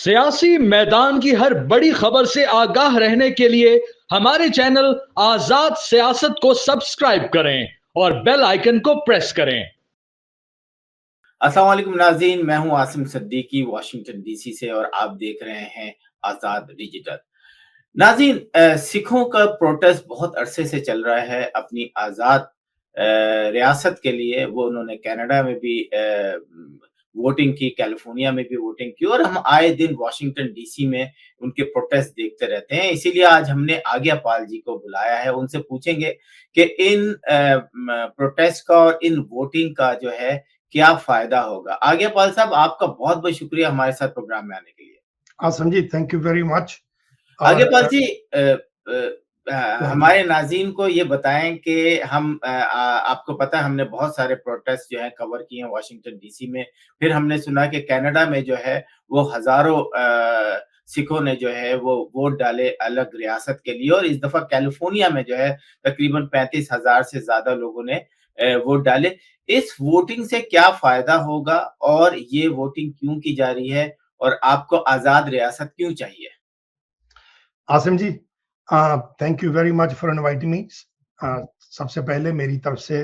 सियासी मैदान की हर बड़ी खबर से आगाह रहने के लिए हमारे चैनल आजाद सियासत को सब्सक्राइब करें और बेल आइकन को प्रेस करें। अस्सलाम वालेकुम नाज़रीन, मैं हूं आसिम सिद्दीकी वाशिंगटन डीसी से और आप देख रहे हैं आजाद डिजिटल। नाज़रीन, सिखों का प्रोटेस्ट बहुत अरसे से चल रहा है अपनी आज़ाद रियासत के लिए। वो उन्होंने कनाडा में भी वोटिंग की, कैलिफोर्निया में भी वोटिंग की और हम आए दिन वाशिंगटन डीसी में उनके प्रोटेस्ट देखते रहते हैं। इसीलिए आज हमने आज्ञा पाल जी को बुलाया है। उनसे पूछेंगे कि इन प्रोटेस्ट का और इन वोटिंग का जो है क्या फायदा होगा। आज्ञा पाल साहब, आपका बहुत बहुत शुक्रिया हमारे साथ प्रोग्राम में आने के लिए। आसम जी, थैंक यू वेरी मच। आज्ञापाल जी, हमारे नाज़रीन को ये बताएं कि हम आपको पता है हमने बहुत सारे प्रोटेस्ट जो है कवर किए हैं वाशिंगटन डीसी में। फिर हमने सुना कि कनाडा में जो है वो हजारों सिखों ने जो है वो वोट डाले अलग रियासत के लिए और इस दफा कैलिफोर्निया में जो है तकरीबन 35,000 से ज्यादा लोगों ने वोट डाले। इस वोटिंग से क्या फायदा होगा और ये वोटिंग क्यों की जा रही है और आपको आजाद रियासत क्यों चाहिए? Asim ji, thank you very much for inviting me. सबसे पहले मेरी तरफ से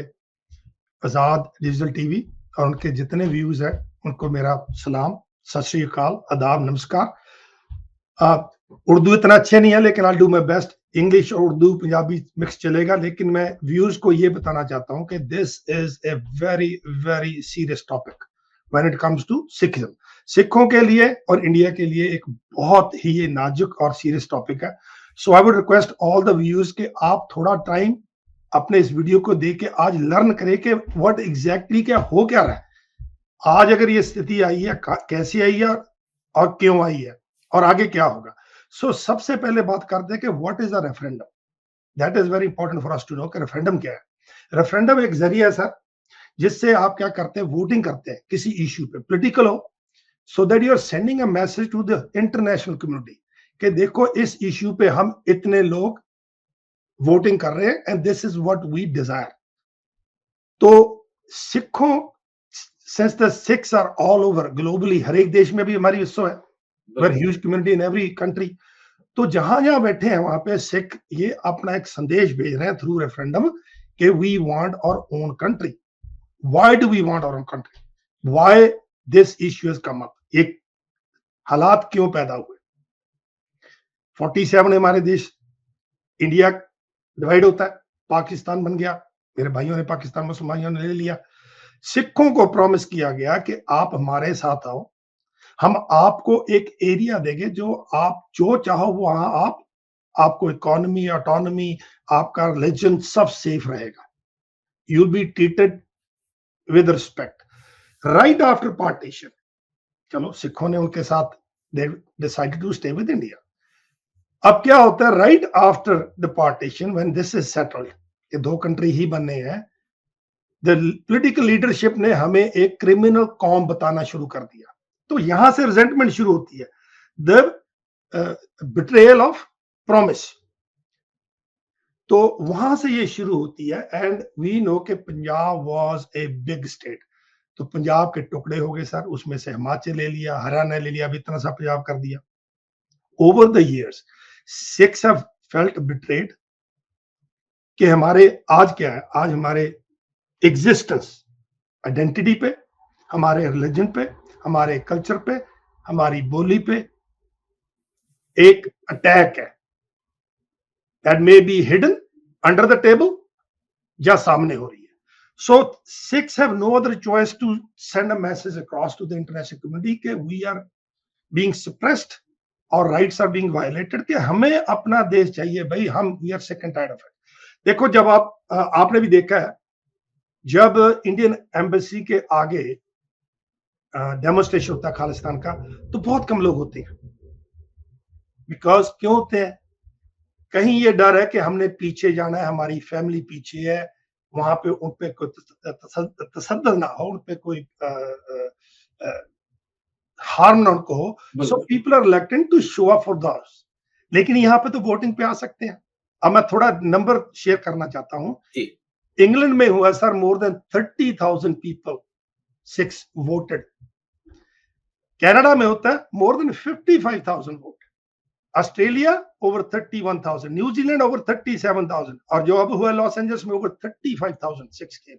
आजाद डिजिटल टीवी और उनके जितने व्यूज हैं उनको मेरा सलाम, सत श्री अकाल, आदाब, नमस्कार। उर्दू इतना अच्छे नहीं है लेकिन I do my best. English और उर्दू पंजाबी मिक्स चलेगा, लेकिन मैं व्यूअर्स को ये बताना चाहता हूं कि this is a very very serious topic when it comes to Sikhism. सिखों के लिए और इंडिया के लिए एक बहुत ही ये नाजुक और सीरियस टॉपिक है। So I would request all the viewers कि आप थोड़ा टाइम अपने इस वीडियो को देख के आज लर्न करें कि व्हाट एग्जैक्टली क्या हो क्या रहा है। आज अगर ये स्थिति आई है, कैसी आई है और क्यों आई है और आगे क्या होगा। सो सबसे पहले बात करते हैं कि what is a referendum. That is very important for us to know कि रेफरेंडम क्या है। रेफरेंडम एक जरिया है सर, जिससे आप क्या करते हैं, वोटिंग करते हैं किसी इश्यू पे, पॉलिटिकल हो, so that you are sending a message to the international community कि देखो इस इश्यू पे हम इतने लोग वोटिंग कर रहे हैं and this is what we desire. तो सिखों, since the Sikhs are all over globally, हर एक देश में भी हमारी विश्व है, where huge community in every country. तो जहां जहां बैठे हैं वहां पे सिख ये अपना एक संदेश भेज रहे हैं थ्रू रेफरेंडम कि we want our own country. Why do we want our own country, why this issue has come up, एक हालात क्यों पैदा हुए। 47 हमारे देश, इंडिया डिवाइड होता है, पाकिस्तान बन गया, मेरे भाइयों ने पाकिस्तान मुसलमानों ने ले लिया। सिखों को प्रॉमिस किया गया कि आप हमारे साथ आओ, हम आपको एक एरिया देंगे जो आप जो चाहो वहां आपको इकोनॉमी, ऑटोनॉमी, आपका रिलीजन सब सेफ रहेगा, you will be treated with respect. Right after partition, चलो सिखों ने उनके साथ they decided to stay with India. अब क्या होता है right after the partition, when this is settled कि दो कंट्री ही बनने हैं, द पॉलिटिकल लीडरशिप ने हमें एक क्रिमिनल कॉम बताना शुरू कर दिया। तो यहां से रिजेंटमेंट शुरू होती है, द बिट्रेयल ऑफ प्रॉमिस। तो वहां से ये शुरू होती है एंड वी नो कि Punjab was a big state. तो पंजाब के टुकड़े हो गए सर, उसमें से हिमाचल ले लिया, हरियाणा ले लिया, अभी इतना सा पंजाब कर दिया। Over the years six have felt betrayed कि हमारे आज क्या है, आज हमारे एग्जिस्टेंस, आइडेंटिटी पे, हमारे रिलीजन पे, हमारे कल्चर पे, हमारी बोली पे एक अटैक है that may be hidden under the table या सामने हो रही है। So Sikhs have no other choice to send a message across to the international community कि वी आर बीइंग सप्रेस्ड और राइट्स आर बीइंग वायलेटेड, कि हमें अपना देश चाहिए भाई, हम we are sick and tired of it. देखो जब आपने भी देखा है, जब इंडियन एम्बेसी के आगे डेमोन्स्ट्रेशन होता है खालिस्तान का, तो बहुत कम लोग होते हैं। बिकॉज क्यों होते हैं, कहीं ये डर है कि हमने पीछे जाना है, हमारी फैमिली पीछे है, वहां पे उन पे कोई तसद्दुद ना हो, उन पे कोई हार्म ना उनको हो। So people are reluctant to show up for theirs. लेकिन यहाँ पे तो वोटिंग पे आ सकते हैं। अब मैं थोड़ा नंबर शेयर करना चाहता हूँ। इंग्लैंड में हुआ sir, more than 30,000 people six voted. Canada में होता है more than 55,000 vote, Australia over 31,000, New Zealand over 37,000, और जो अब हुआ लॉस एंजल्स में ओवर 35,000 6 के।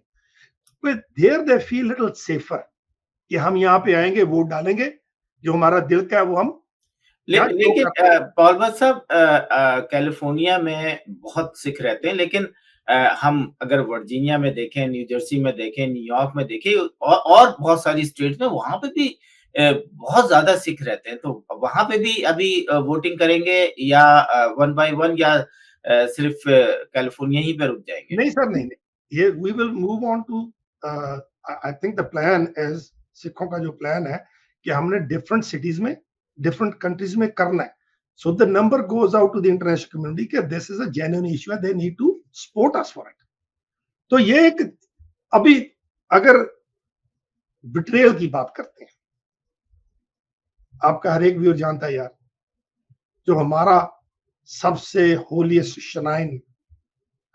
There they feel little safer कि हम यहाँ पे आएंगे, वोट डालेंगे, जो हमारा दिल का है वो हम। लेकिन पॉल भट्ट साहब, कैलिफोर्निया में बहुत सिख रहते हैं, लेकिन हम अगर वर्जीनिया में देखें, न्यू जर्सी में देखें, न्यूयॉर्क में देखें, और बहुत सारी स्टेट्स में, वहां पे भी बहुत ज्यादा सिख रहते हैं। तो वहां पे भी अभी वोटिंग करेंगे या 1 by 1, या सिर्फ कैलिफोर्निया ही पे रुक जाएंगे? नहीं सर, नहीं, ये we will move on to, I think the plan is, सिखों का जो प्लान है कि हमने डिफरेंट सिटीज में, डिफरेंट कंट्रीज में करना है। So the number goes out to the international community कि this is a genuine issue, they need to support us for it. तो ये एक, अभी अगर बिट्रेयल की बात करते हैं, आपका हर एक व्यूअर जानता है यार, जो हमारा सबसे होलीएस्ट श्राइन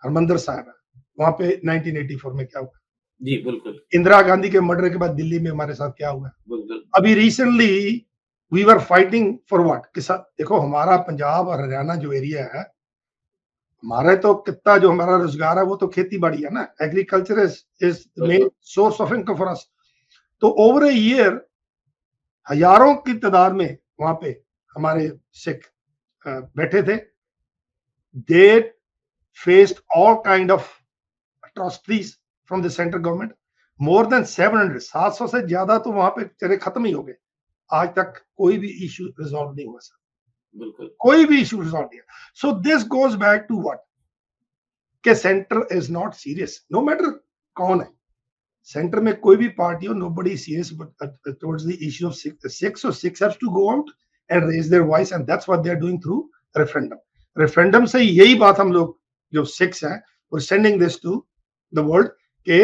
हरमंदिर साहिब है, वहां पे 1984 में क्या हुआ? जी बिल्कुल। इंदिरा गांधी के मर्डर के बाद दिल्ली में हमारे साथ क्या हुआ? बिल्कुल। अभी recently we were fighting for what के साथ? देखो, हमारा पंजाब और हरियाणा जो एरिया है, हमारे तो कितना जो हमारा रोजगार है वो तो खेती बाड़ी है ना, agriculture is main source of income for us. तो ओवर ए ईयर हजारों की तादाद में वहां पे हमारे सिख बैठे थे। दे faced all kind of atrocities from the central government. More than 700 से ज्यादा तो वहां पे चले खत्म ही हो गए। आज तक कोई भी इशू रिजॉल्व नहीं हुआ सर, बिल्कुल कोई भी इशू रिजॉल्व नहीं। So this goes back to what, के centre is not serious, no matter कौन है सेंटर में, कोई भी पार्टी हो, nobody serious towards the issue of Sikhs. So Sikhs have to go out and raise their voice, and that's what they're doing through referendum. Referendum से यही बात हम लोग जो Sikhs हैं, we're sending this to the world के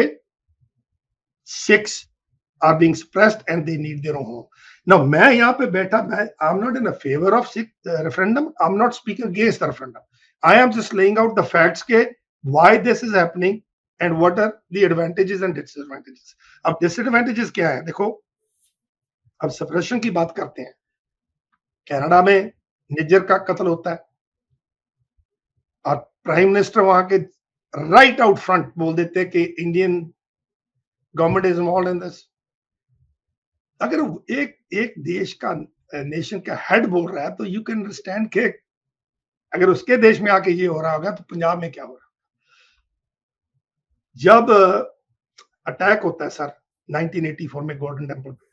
Sikhs are being suppressed and they need their own home. Now मैं यहाँ पे बैठा, मैं I'm not in a favor of Sikh referendum. I'm not speaking against the referendum. I am just laying out the facts के why this is happening and what are the advantages and disadvantages. अब disadvantages क्या है? देखो, अब suppression की बात करते हैं। कनाडा में निज्जर का कत्ल होता है और प्राइम मिनिस्टर वहां के राइट आउट फ्रंट बोल देते हैं कि Indian government is involve in this. अगर एक देश का, नेशन का हेड बोल रहा है, तो यू कैन अंडरस्टैंड कि अगर उसके देश में आके ये हो रहा होगा तो पंजाब में क्या हो रहा। जब अटैक होता है सर 1984 में गोल्डन टेम्पल पे,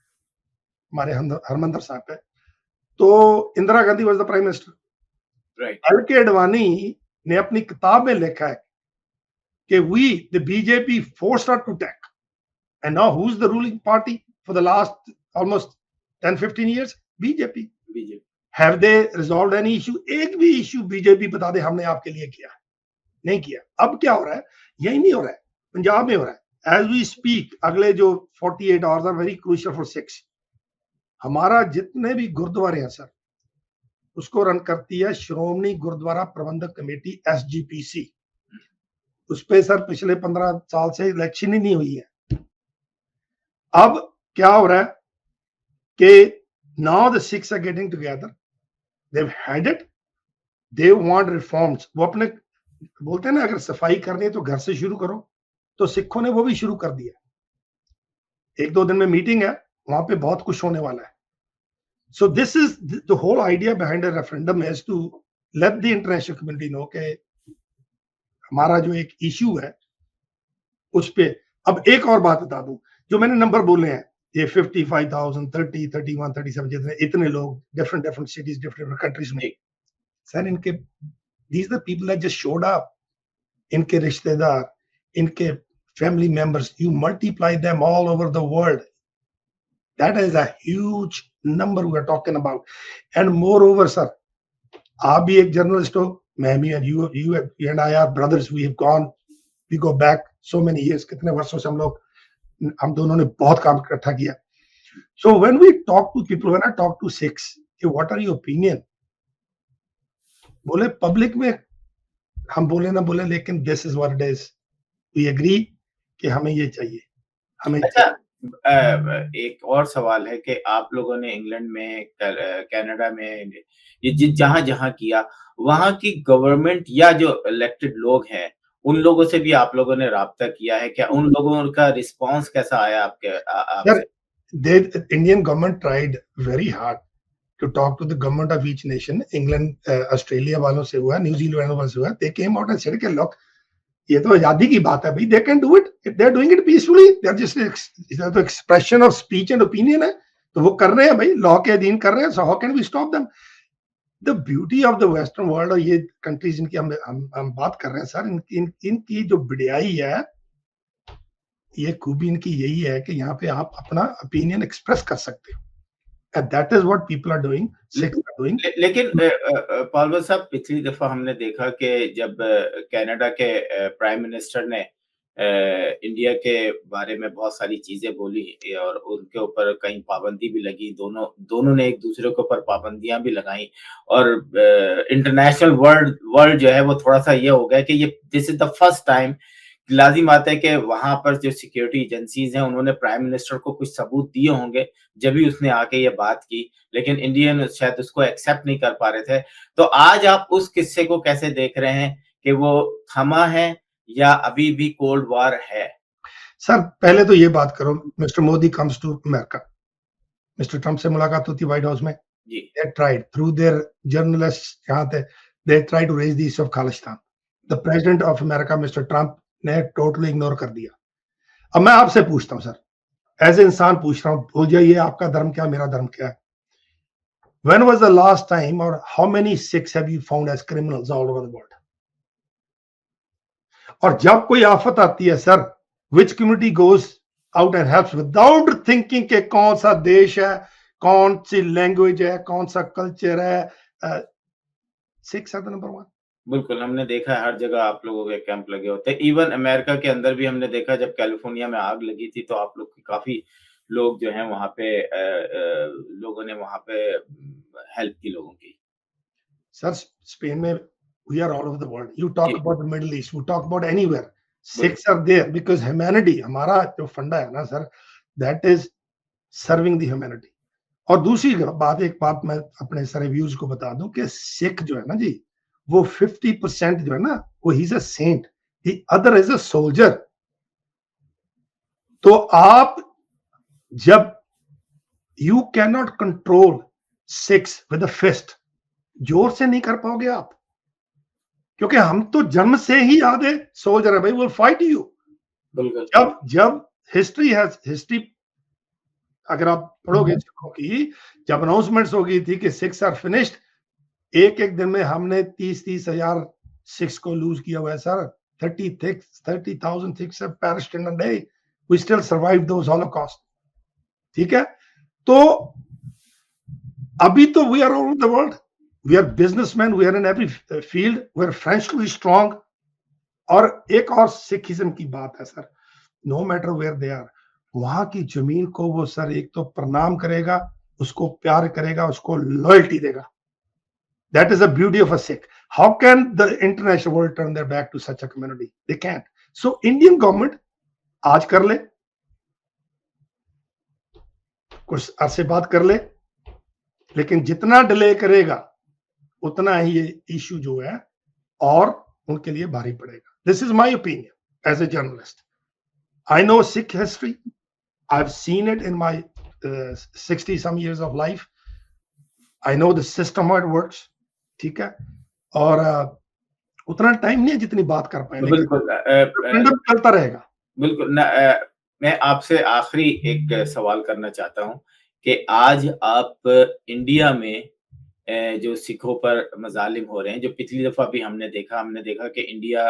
हमारे हरमंदिर साहब पे, तो Indira Gandhi was the prime minister. L K. Advani ने अपनी किताब में लिखा है कि we the BJP forced us to attack, and now who is the ruling party for the last almost 10-15 years? BJP. Have they resolved any issue? एक भी इशू बीजेपी बता दे हमने आपके लिए किया? नहीं किया। अब क्या हो रहा है? यही नहीं हो रहा है, पंजाब में हो रहा है एज वी स्पीक। अगले जो 48 hours are very crucial for Sikhs. हमारा जितने भी गुरुद्वारे हैं सर, उसको रन करती है श्रोमणी गुरुद्वारा प्रबंधक कमेटी, SGPC। उस पे सर पिछले 15 साल से इलेक्शन ही नहीं हुई है। अब क्या हो रहा है कि now the Sikhs are getting together, they have had it, they want reforms. वो अपने बोलते हैं ना, अगर सफाई करनी है तो घर से शुरू करो, तो सिखों ने वो भी शुरू कर दिया। 1-2 दिन में मीटिंग है, वहां पे बहुत कुछ होने वाला है। So this is the whole idea behind a referendum is to let the international community know कि हमारा जो एक इश्यू है उस पे। अब एक और बात बता दूं, जो मैंने नंबर बोले हैं, ये 55,000, 30, 31, 37, इतने लोग डिफरेंट सिटीज, डिफरेंट कंट्रीज में, सर इनके these are the people that just showed up. इनके रिश्तेदार, इनके family members, you multiply them all over the world. That is a huge number we are talking about. And moreover, sir, आप भी एक journalist हो, मैं भी, you and I are brothers. We have gone, we go back so many years. कितने वर्षों से हम दोनों ने बहुत काम इकट्ठा किया। So when we talk to people, when I talk to Sikhs, what are your opinion? बोले पब्लिक में हम बोले ना बोले, लेकिन this is what it is, we agree कि हमें ये चाहिए, हमें। अच्छा, एक और सवाल है कि आप लोगों ने इंग्लैंड में, कनाडा में, ये जहाँ जहाँ किया, वहाँ की गवर्नमेंट या जो इलेक्टेड लोग हैं, उन लोगों से भी आप लोगों ने राब्ता किया है क्या? उन लोगों का रिस्पांस कैसा आया सर, आपसे? Indian government tried very hard to talk to the government of each nation. England Australia वालों से हुआ, न्यूजीलैंड वालों से हुआ, they came out and said कि लुक, ये तो आजादी की बात है भाई, they can do it, they are doing it peacefully, they are just तो expression of speech and opinion है, तो वो कर रहे हैं भाई, लॉ के अधीन कर रहे हैं, so how can we stop them? The beauty of the western world, और ये कंट्रीज इनकी हम बात कर रहे हैं सर, इनकी जो बढ़ियाई है, ये खूबी इनकी यही है कि यहाँ पे आप अपना ओपिनियन एक्सप्रेस कर सकते हो, and that is what people are doing, Sikhs are doing. लेकिन पालवा साहब, पिछली दफा हमने देखा कि जब कनाडा के प्राइम मिनिस्टर ने इंडिया के बारे में बहुत सारी चीजें बोली और उनके ऊपर कहीं पाबंदी भी लगी, दोनों ने एक दूसरे के ऊपर पाबंदियां भी लगाई, और इंटरनेशनल वर्ल्ड जो है वो थोड़ा सा ये हो गया कि ये this is the first time, लाजिम बात है कि वहां पर जो सिक्योरिटी एजेंसीज हैं उन्होंने प्राइम मिनिस्टर को कुछ सबूत दिए होंगे जब भी उसने आके ये बात की, लेकिन इंडियन शायद उसको एक्सेप्ट नहीं कर पा रहे थे। तो आज आप उस किस्से को कैसे देख रहे हैं कि वो थमा है या अभी भी कोल्ड वॉर है? सर, पहले तो ये बात करो, mister Modi comes to America, mister Trump से मुलाकात होती व्हाइट हाउस में, जी, they tried through their journalists, यहाँ थे, they tried to raise the issue of Khalistan, the president of America mister Trump ने टोटली इग्नोर कर दिया। अब मैं आपसे पूछता हूं सर, एज ए इंसान पूछ रहा हूं, भूल जाइए आपका धर्म क्या मेरा धर्म क्या है। When was the last time or how many Sikhs have you found as criminals all over the world? और जब कोई आफत आती है sir, which community goes out and helps without thinking के कौन सा देश है, कौन सी लैंग्वेज है, कौन सा कल्चर है, Sikhs are the number one. बिल्कुल, हमने देखा है हर जगह आप लोगों के कैंप लगे होते हैं। इवन अमेरिका के अंदर भी हमने देखा, जब कैलिफोर्निया में आग लगी थी तो आप लोग की काफ़ी लोग जो हैं वहाँ पे लोगों ने वहाँ पे हेल्प की लोगों की। सर, स्पेन में we are all over the world. You talk ji, about the Middle East, we talk about anywhere. बिल्कुल, Sikhs are there because humanity, हमारा जो फंडा है ना sir, that is serving the humanity. और दूसरी बात, एक बात मैं अपने सारे व्यूज को बता दूं कि सिख जो है ना जी, वो 50% जो है ना, वो ही is a saint, the other is a soldier. तो आप जब you can not control Sikhs with a fist, जोर से नहीं कर पाओगे आप, क्योंकि हम तो जन्म से ही आधे सोल्जर है भाई, विल फाइट यू। बिल्कुल। जब हिस्ट्री अगर आप पढ़ोगे सिखों की, जब अनाउंसमेंट्स हो गई थी कि सिक्स आर फिनिश्ड, एक एक दिन में हमने 30 हजार सिक्स को लूज किया हुआ है sir. 30,000 six have perished in a day. We still survived those holocaust. ठीक है, तो अभी तो we are all over the world. We are businessmen. We are in every field. We are financially strong. और एक और सिखिज्म की बात है sir, no matter where they are, वहां की जमीन को वो सर एक तो प्रणाम करेगा, उसको प्यार करेगा, उसको लॉयल्टी देगा। That is the beauty of a Sikh. How can the international world turn their back to such a community? They can't. So Indian government आज कर ले, कुछ अरसे बाद कर ले, लेकिन जितना डिले करेगा उतना ही ये इशू जो है और उनके लिए भारी पड़ेगा। This is my opinion as a journalist. I know Sikh history. I've seen it in my 60 some years of life. I know the system how it works. ठीक है, और उतना टाइम नहीं है जितनी बात कर पाएंगे। बिल्कुल, चलता रहेगा। बिल्कुल मैं आपसे आखिरी एक सवाल करना चाहता हूँ कि आज आप इंडिया में जो सिखों पर मजालिम हो रहे हैं, जो पिछली दफा भी हमने देखा कि इंडिया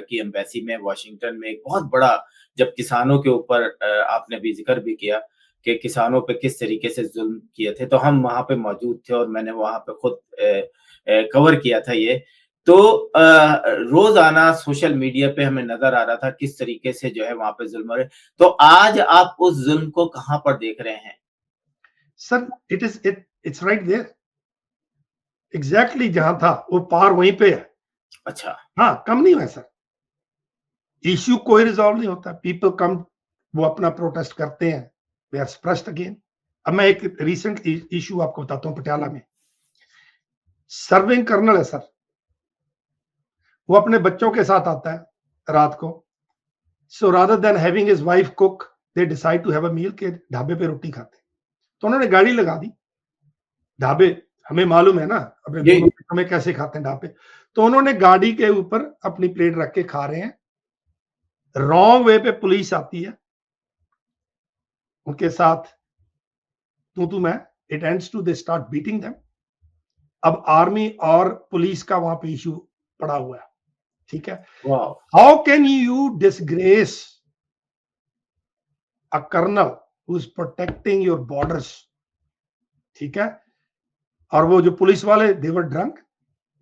की एम्बेसी में वाशिंगटन में एक बहुत बड़ा, जब किसानों के ऊपर आपने भी जिक्र भी किया कि किसानों पे किस तरीके से जुल्म किए थे, तो हम वहां पे मौजूद थे और मैंने वहां पे खुद कवर किया था ये। तो रोजाना सोशल मीडिया पे हमें नजर आ रहा था किस तरीके से जो है वहां पे जुल्म हो रहे। तो आज आप उस जुल्म को कहां पर देख रहे हैं? Sir, it's right there, exactly जहां था वो पार वहीं पे है। अच्छा, हाँ, कम नहीं हुआ सर, इश्यू कोई रिजॉल्व नहीं होता। पीपल कम, वो अपना प्रोटेस्ट करते हैं, वी आर स्प्रेस्ड अगेन। अब मैं एक रिसेंट इशू आपको बताता हूं। पटियाला में सर्विंग कर्नल है सर, वो अपने बच्चों के साथ आता है रात को। So rather than having his wife cook, they decide to have a meal के ढाबे पे रोटी खाते। तो उन्होंने गाड़ी लगा दी ढाबे, हमें मालूम है ना अपने दोनों हमें कैसे खाते हैं ढाबे। तो उन्होंने गाड़ी के ऊपर अपनी प्लेट रख के खा रहे हैं। रॉन्ग वे पे पुलिस आती है, उनके साथ तू मैं, it ends to they start beating them. अब आर्मी और पुलिस का वहां पे इशू पड़ा हुआ है, ठीक है। How can you disgrace a colonel who is protecting your borders, ठीक है। और वो जो पुलिस वाले दे वर ड्रंक,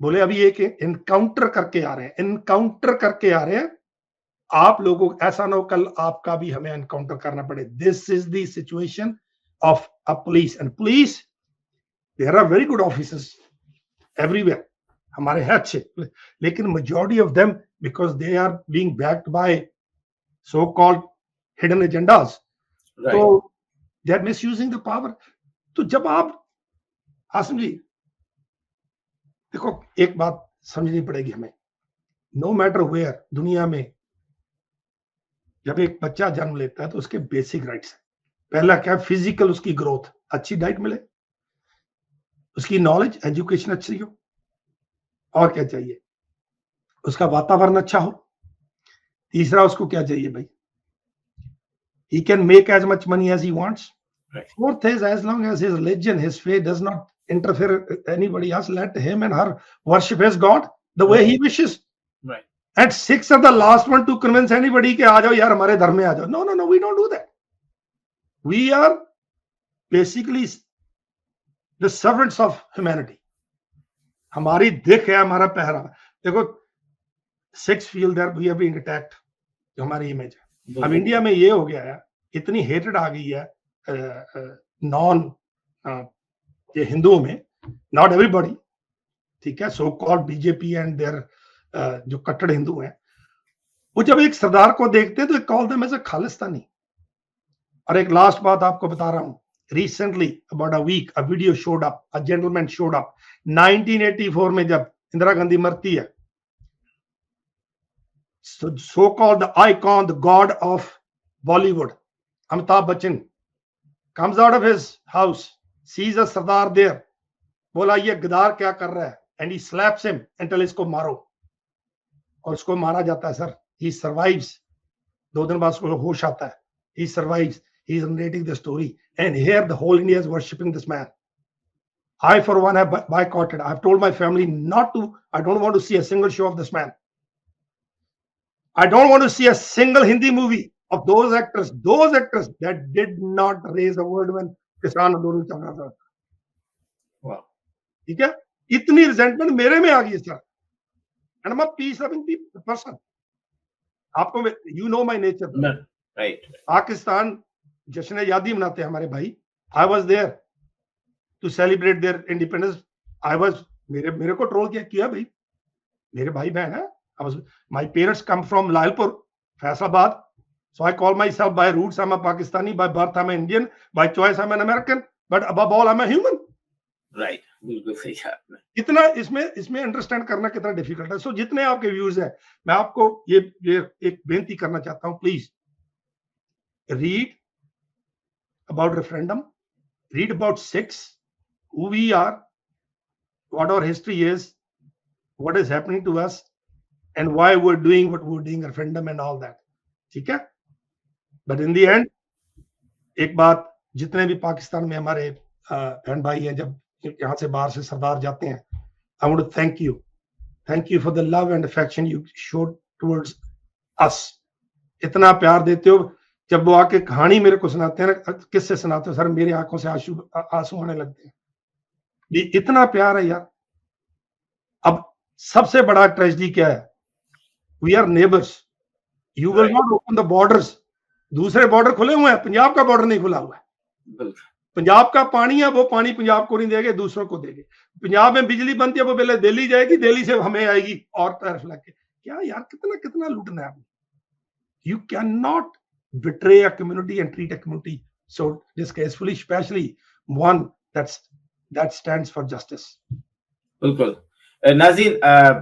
बोले अभी एक एनकाउंटर करके आ रहे हैं, एनकाउंटर करके आ रहे हैं, आप लोगों को ऐसा ना हो कल आपका भी हमें एनकाउंटर करना पड़े। This is the situation of a police. And police, there are very good officers everywhere, हमारे हैं अच्छे, लेकिन majority of them because they are being backed by so called hidden agendas, तो they are misusing the power. तो जब आप आसिम जी देखो, एक बात समझनी पड़ेगी हमें, नो मैटर वेयर दुनिया में जब एक बच्चा जन्म लेता है तो उसके बेसिक राइट्स है। पहला क्या, फिजिकल उसकी ग्रोथ, अच्छी डाइट मिले, उसकी नॉलेज एजुकेशन अच्छी हो, और क्या चाहिए, उसका वातावरण अच्छा हो। तीसरा उसको क्या चाहिए भाई, he can make as much money as he wants. Right. Fourth is, as long as his religion, his faith does not interfere with anybody else, let him and her worship his God the way he wishes. Right. And sixth are the last one to convince anybody कि आ जाओ यार हमारे धर्म में आ जाओ। No, no, no, we don't do that. We are basically the servants of humanity. हमारी दिख है, हमारा पहरावा। देखो, six feel that we are being attacked, जो हमारी इमेज है। अब इंडिया में ये हो गया है, इतनी हेटेड आ गई है नॉन ये हिंदुओं में, नॉट एवरीबॉडी, ठीक है, so called BJP and there जो कट्टर हिंदू हैं, वो जब एक सरदार को देखते हैं तो call them as a Khalistani. और एक लास्ट बात आपको बता रहा हूं, recently about a week a video showed up, a gentleman showed up 1984 में जब इंदिरा गांधी मरती है, so called the icon, the god of Bollywood, Amitabh Bachchan comes out of his house, sees a Sardar there, बोला ये गदार क्या कर रहा है, and he slaps him until इसको मारो, और उसको मारा जाता है सर। he survives, 2 दिन बाद उसको होश आता है, he survives, he is narrating the story, and here the whole India is worshipping this man. I for one have boycotted. I have told my family not to, I don't want to see a single show of this man. I don't want to see a single Hindi movie of those actors that did not raise a word when किसान आंदोलन चल रहा था। वाह, ठीक है, इतनी resentment मेरे में आ गई sir, and I am a peace loving person. आपको, you know my nature, right. Pakistan जश्न आजादी मनाते हैं हमारे भाई, I was there to celebrate their independence. I was, मेरे को ट्रोल किया भाई, मेरे भाई बहन है। My parents come from Lalpur, Faisalabad, so I call myself by roots I'm a Pakistani, by birth I'm an Indian, by choice I'm an American, but above all I'm a human. Right, बिल्कुल सही है आपने। इतना इसमें understand करना कितना difficult है। सो जितने आपके व्यूज हैं, मैं आपको ये एक बेनती करना चाहता हूं, please read about referendum, read about six, who we are, what our history is, what is happening to us, and why we're doing what we're doing, referendum and all that, ठीक है। But in the end, एक बात, जितने भी पाकिस्तान में हमारे बहन भाई हैं, जब यहाँ से बाहर से सरदार जाते हैं, I want to thank you for the love and affection you showed towards us. इतना प्यार देते हो, जब वो आके कहानी मेरे को सुनाते हैं ना, किससे सुनाते हो सर, मेरी आंखों से आंसू आने लगते हैं। ये इतना प्यार है यार। अब सबसे बड़ा ट्रेजेडी क्या है, We are neighbors. You will not open the borders. दूसरे बॉर्डर खुले हुए हैं, पंजाब का बॉर्डर नहीं खुला हुआ है। पंजाब का पानी है, वो पानी पंजाब को नहीं देंगे, दूसरों को देंगे। पंजाब में बिजली बनती है, वो पहले दिल्ली जाएगी, दिल्ली से हमें आएगी और टैरिफ लग के। क्या यार, कितना लूटना है आपने। You cannot betray a community and treat a community so disgracefully, especially one that stands for justice. बिल्कुल। नाज़रीन,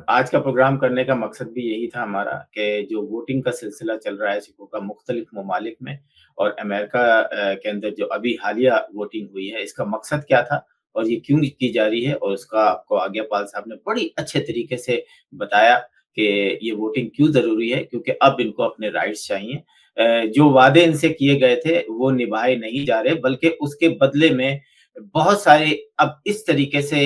आज का प्रोग्राम करने का मकसद भी यही था हमारा कि जो वोटिंग का सिलसिला चल रहा है सिखों का मुख्तलिफ ममालिक में और अमेरिका के अंदर जो अभी हालिया वोटिंग हुई है, इसका मकसद क्या था और ये क्यों की जा रही है, और उसका आपको आज्ञापाल साहब ने बड़ी अच्छे तरीके से बताया कि ये वोटिंग क्यों ज़रूरी है, क्योंकि अब इनको अपने राइट्स चाहिए। जो वादे इनसे किए गए थे, वो निभाए नहीं जा रहे, बल्कि उसके बदले में बहुत सारे अब इस तरीके से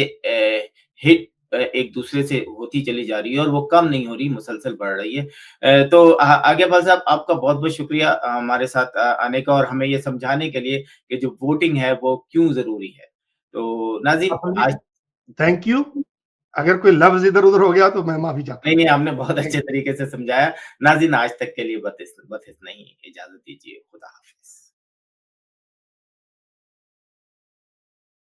हिट एक दूसरे से होती चली जा रही है और वो कम नहीं हो रही, मुसलसल बढ़ रही है। तो आज्ञापाल साहब, आपका बहुत-बहुत शुक्रिया हमारे साथ आने का और हमें ये समझाने के लिए कि जो वोटिंग है वो क्यों ज़रूरी है। तो नाज़रीन, आज थैंक यू। अगर कोई लफ्ज़ इधर-उधर हो गया तो मैं माफ़ी चाहता हूँ। नहीं, आपने बहुत अच्छे तरीके से समझाया। नाज़रीन, आज तक के लिए बस इतना ही, इजाज़त दीजिए। खुदा हाफ़िज़।